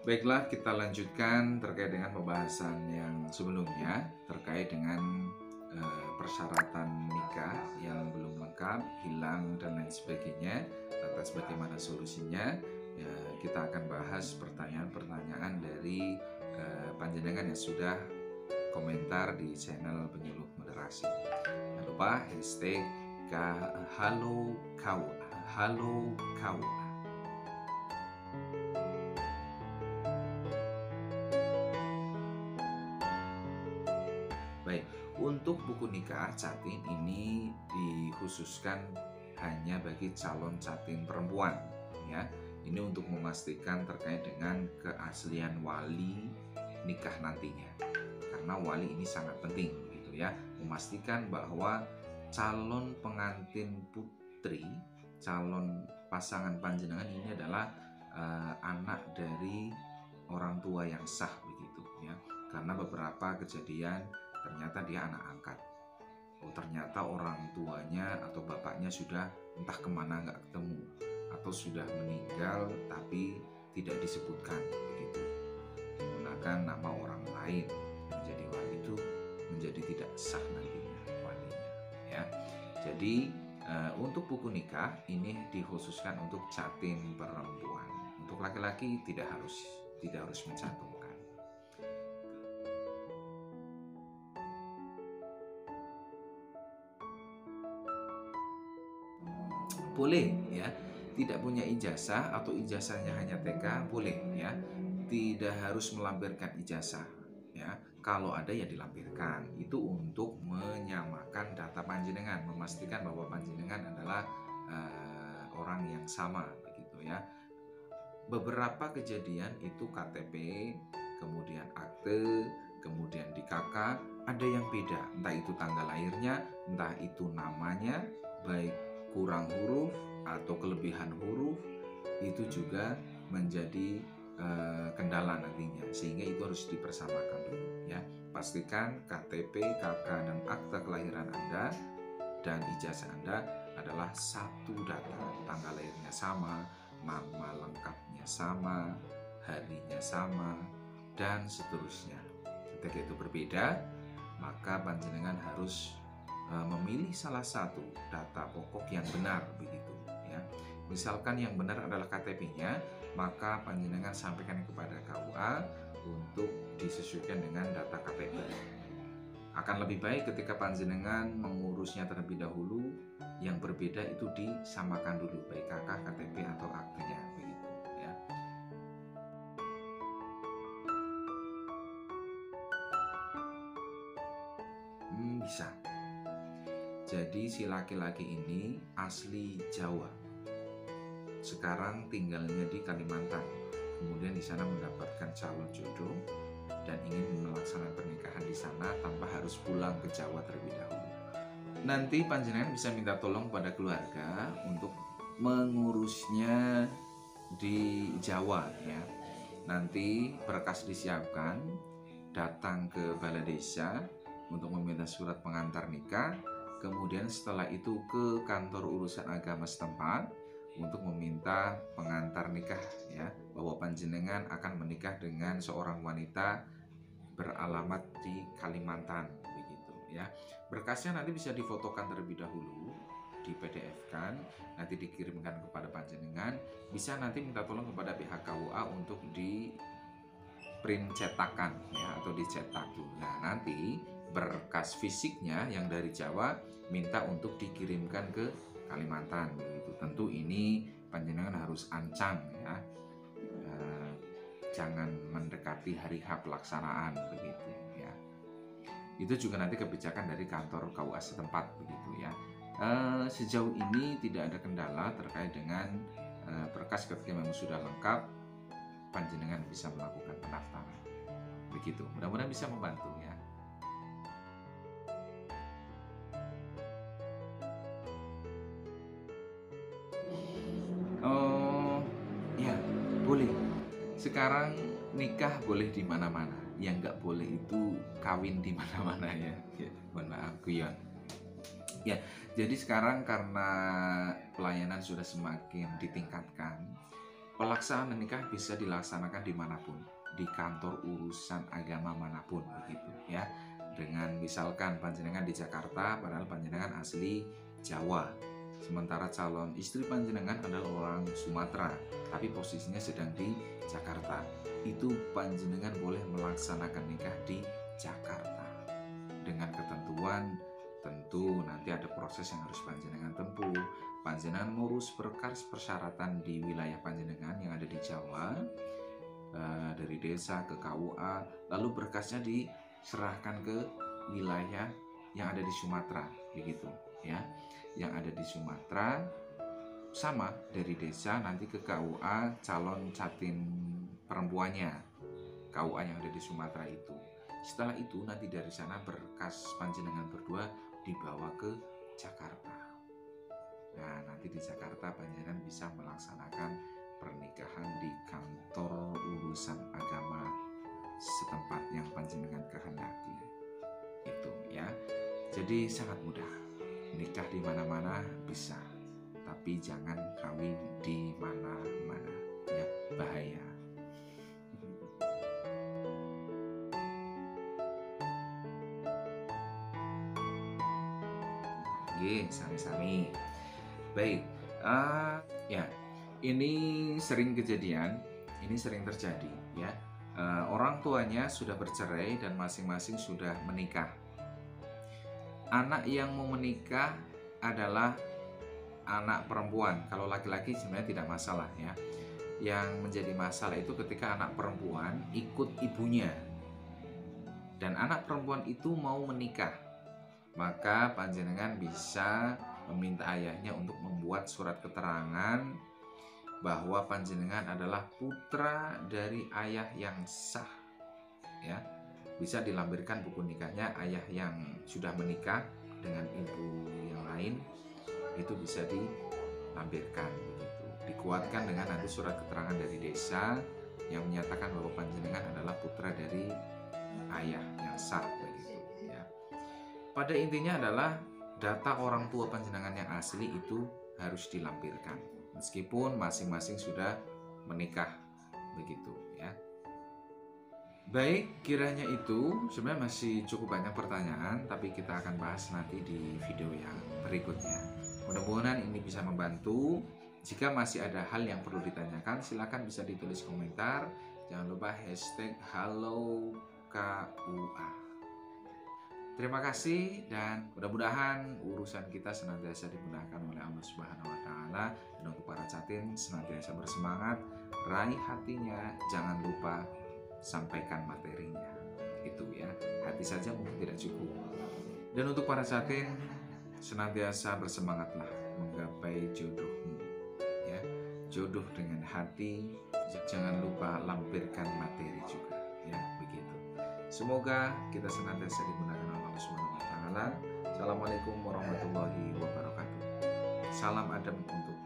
Baiklah, kita lanjutkan terkait dengan pembahasan yang sebelumnya terkait dengan persyaratan nikah yang belum lengkap, hilang dan lain sebagainya. Lantas bagaimana solusinya? Ya, kita akan bahas pertanyaan-pertanyaan dari panjenengan yang sudah komentar di channel Penyuluh Moderasi. Jangan lupa hashtag halo kau. Baik, untuk buku nikah catin ini dikhususkan hanya bagi calon catin perempuan, ya. Ini untuk memastikan terkait dengan keaslian wali nikah nantinya. Karena wali ini sangat penting, gitu ya. Memastikan bahwa calon pengantin putri, calon pasangan panjenengan ini adalah anak dari orang tua yang sah, begitu ya. Karena beberapa kejadian ternyata dia anak angkat. Oh, ternyata orang tuanya atau bapaknya sudah entah kemana nggak ketemu, atau sudah meninggal tapi tidak disebutkan, begitu, menggunakan nama orang lain menjadi wali, itu menjadi tidak sah nantinya walinya, ya. Jadi untuk buku nikah ini dikhususkan untuk catin perempuan. Untuk laki-laki tidak harus mencantumkan. Boleh ya, tidak punya ijazah atau ijazahnya hanya TK boleh ya, tidak harus melampirkan ijazah ya. Kalau ada ya dilampirkan, itu untuk menyamakan data panjenengan, memastikan bahwa panjenengan adalah orang yang sama, begitu ya. Beberapa kejadian itu KTP, kemudian akte, kemudian di KK ada yang beda, entah itu tanggal lahirnya, entah itu namanya, baik kurang huruf atau kelebihan huruf, itu juga menjadi kendala nantinya, sehingga itu harus dipersamakan dulu ya. Pastikan KTP, KK dan akta kelahiran Anda dan ijazah Anda adalah satu data, tanggal lahirnya sama, nama lengkapnya sama, harinya sama, dan seterusnya. Ketika itu berbeda, maka panjenengan harus memilih salah satu data pokok yang benar, begitu ya. Misalkan yang benar adalah KTP-nya, maka panjenengan sampaikan kepada KUA untuk disesuaikan dengan data KTP. Akan lebih baik ketika panjenengan mengurusnya terlebih dahulu, yang berbeda itu disamakan dulu, baik KK, KTP atau aktenya, begitu ya. Bisa. Jadi si laki-laki ini asli Jawa, sekarang tinggalnya di Kalimantan, kemudian di sana mendapatkan calon jodoh dan ingin melaksanakan pernikahan di sana tanpa harus pulang ke Jawa terlebih dahulu. Nanti panjenengan bisa minta tolong pada keluarga untuk mengurusnya di Jawa ya. Nanti berkas disiapkan, datang ke balai desa untuk meminta surat pengantar nikah. Kemudian setelah itu ke kantor urusan agama setempat untuk meminta pengantar nikah ya, bahwa panjenengan akan menikah dengan seorang wanita beralamat di Kalimantan, begitu ya. Berkasnya nanti bisa difotokan terlebih dahulu, di PDF-kan, nanti dikirimkan kepada panjenengan. Bisa nanti minta tolong kepada pihak KUA untuk di print cetakan ya, atau dicetak. Nah, nanti berkas fisiknya yang dari Jawa minta untuk dikirimkan ke Kalimantan, begitu. Tentu ini panjenengan harus ancang ya, jangan mendekati hari H pelaksanaan, begitu ya. Itu juga nanti kebijakan dari kantor KUA setempat, begitu ya. Sejauh ini tidak ada kendala terkait dengan berkas. Ketika memang sudah lengkap, panjenengan bisa melakukan pendaftaran, begitu. Mudah-mudahan bisa membantu ya. Oh ya, boleh. Sekarang nikah boleh di mana-mana, yang nggak boleh itu kawin di mana-mana ya. Mohon maaf guyon. Ya, jadi sekarang karena pelayanan sudah semakin ditingkatkan, pelaksanaan nikah bisa dilaksanakan dimanapun, di kantor urusan agama manapun begitu ya. Dengan misalkan panjenengan di Jakarta padahal panjenengan asli Jawa, sementara calon istri panjenengan adalah orang Sumatera tapi posisinya sedang di Jakarta, itu panjenengan boleh melaksanakan nikah di Jakarta dengan ketentuan. Tentu nanti ada proses yang harus panjenengan tempuh. Panjenengan ngurus berkas persyaratan di wilayah panjenengan yang ada di Jawa, dari desa ke KUA, lalu berkasnya diserahkan ke wilayah yang ada di Sumatera begitu ya. Yang ada di Sumatera sama, dari desa nanti ke KUA calon catin perempuannya, KUA yang ada di Sumatera itu. Setelah itu nanti dari sana berkas panjenengan berdua dibawa ke Jakarta. Nah, nanti di Jakarta panjenengan bisa melaksanakan pernikahan di kantor urusan agama setempat yang panjenengan kehendaki. Itu ya. Jadi sangat mudah. Nikah di mana-mana bisa, tapi jangan kawin di mana-mana ya, bahaya. Sami-sami. Baik, ya, ini sering kejadian, ini sering terjadi ya. Orang tuanya sudah bercerai dan masing-masing sudah menikah. Anak yang mau menikah adalah anak perempuan. Kalau laki-laki sebenarnya tidak masalah ya. Yang menjadi masalah itu ketika anak perempuan ikut ibunya dan anak perempuan itu mau menikah, maka panjenengan bisa meminta ayahnya untuk membuat surat keterangan bahwa panjenengan adalah putra dari ayah yang sah ya. Bisa dilampirkan buku nikahnya ayah yang sudah menikah dengan ibu yang lain, itu bisa dilampirkan begitu. Dikuatkan dengan nanti surat keterangan dari desa yang menyatakan bahwa panjenengan adalah putra dari ayah yang sah begitu ya. Pada intinya adalah data orang tua panjenengan yang asli itu harus dilampirkan meskipun masing-masing sudah menikah begitu ya. Baik, kiranya itu sebenarnya masih cukup banyak pertanyaan, tapi kita akan bahas nanti di video yang berikutnya. Mudah-mudahan ini bisa membantu. Jika masih ada hal yang perlu ditanyakan, silakan bisa ditulis komentar. Jangan lupa hashtag #HalloKUA. Terima kasih dan mudah-mudahan urusan kita senantiasa dimudahkan oleh Allah Subhanahu wa taala. Dan untuk para catin senantiasa bersemangat, raih hatinya, jangan lupa sampaikan materinya. Itu ya, hati saja mungkin tidak cukup. Dan untuk para catin senantiasa bersemangatlah menggapai jodohmu ya. Jodoh dengan hati, jangan lupa lampirkan materi juga ya, begitu. Semoga kita senantiasa dimudahkan oleh Allah Subhanahu wa taala. Assalamualaikum warahmatullahi wabarakatuh. Salam adem untuk